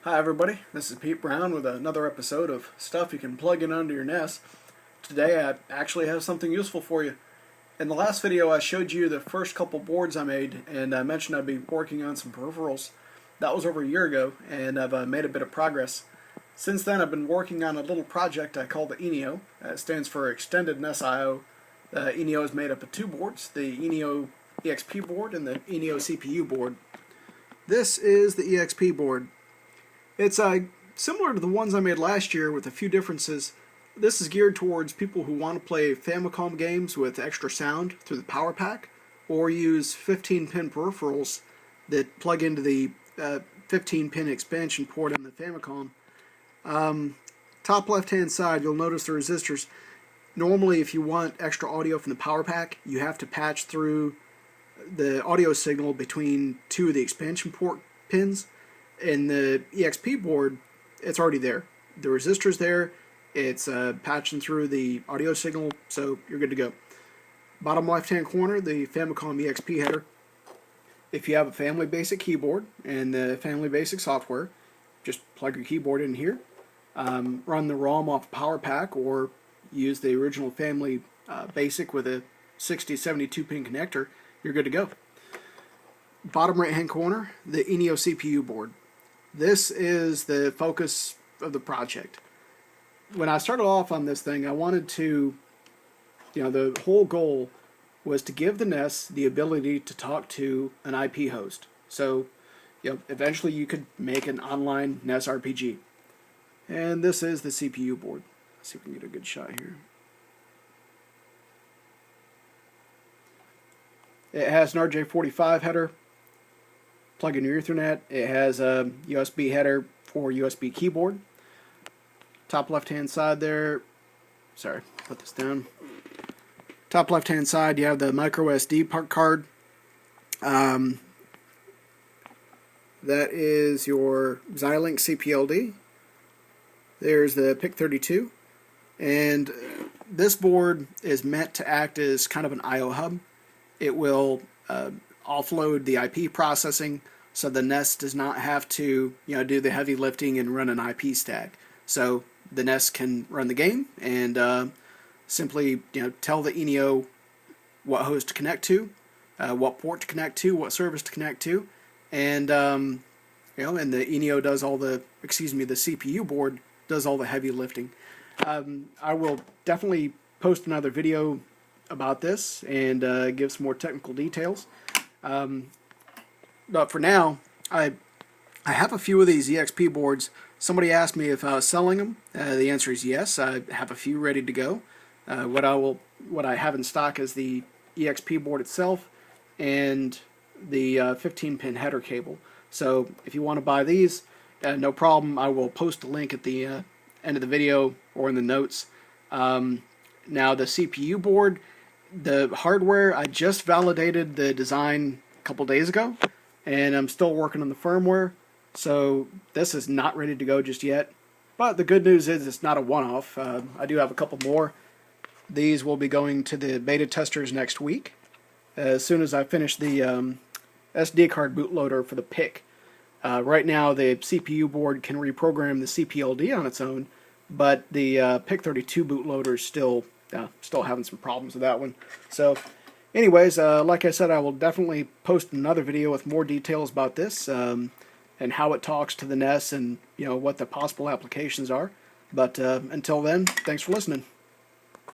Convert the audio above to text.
Hi everybody, this is Pete Brown with another episode of stuff you can plug in onto your NES. Today I actually have something useful for you. In the last video I showed you the first couple boards I made, and I mentioned I'd be working on some peripherals. That was over a year ago, and I've made a bit of progress. Since then I've been working on a little project I call the ENIO. It stands for Extended NES I/O. The ENIO is made up of two boards, the ENIO EXP board and the ENIO CPU board. This is the EXP board. It's similar to the ones I made last year with a few differences. This is geared towards people who want to play Famicom games with extra sound through the power pack, or use 15-pin peripherals that plug into the 15-pin expansion port on the Famicom. Top left-hand side, you'll notice the resistors. Normally, if you want extra audio from the power pack, you have to patch through the audio signal between two of the expansion port pins. In the EXP board, it's already there. The resistor's there, it's patching through the audio signal, so you're good to go. Bottom left-hand corner, the Famicom EXP header. If you have a Family Basic keyboard and the Family Basic software, just plug your keyboard in here, run the ROM off Power Pack, or use the original Family Basic with a 60-72-pin connector, you're good to go. Bottom right-hand corner, the ENIO CPU board. This is the focus of the project. When I started off on this thing, I wanted to, the whole goal was to give the NES the ability to talk to an IP host. So, eventually you could make an online NES RPG. And this is the CPU board. Let's see if we can get a good shot here. It has an RJ45 header. Plug in your Ethernet. It has a USB header for USB keyboard. Top left hand side there, sorry, put this down. Top left hand side you have the micro SD part card. That is your Xilinx CPLD. There's the PIC32. And this board is meant to act as kind of an I/O hub. It will offload the IP processing, so the NES does not have to do the heavy lifting and run an IP stack. So the NES can run the game and simply tell the ENIO what host to connect to, what port to connect to, what service to connect to, and and the ENIO does all the the CPU board does all the heavy lifting. I will definitely post another video about this and give some more technical details. But for now, I have a few of these EXP boards. Somebody asked me if I was selling them. The answer is yes. I have a few ready to go. What I have in stock is the EXP board itself and the 15-pin header cable. So if you want to buy these, no problem. I will post a link at the end of the video or in the notes. Now the CPU board, the hardware, I just validated the design a couple days ago, and I'm still working on the firmware, so this is not ready to go just yet. But the good news is it's not a one-off. I do have a couple more. These will be going to the beta testers next week, as soon as I finish the SD card bootloader for the PIC. Right now the CPU board can reprogram the CPLD on its own, but the PIC32 bootloader is still having some problems with that one. So anyways, like I said, I will definitely post another video with more details about this and how it talks to the NES and what the possible applications are. But until then, thanks for listening.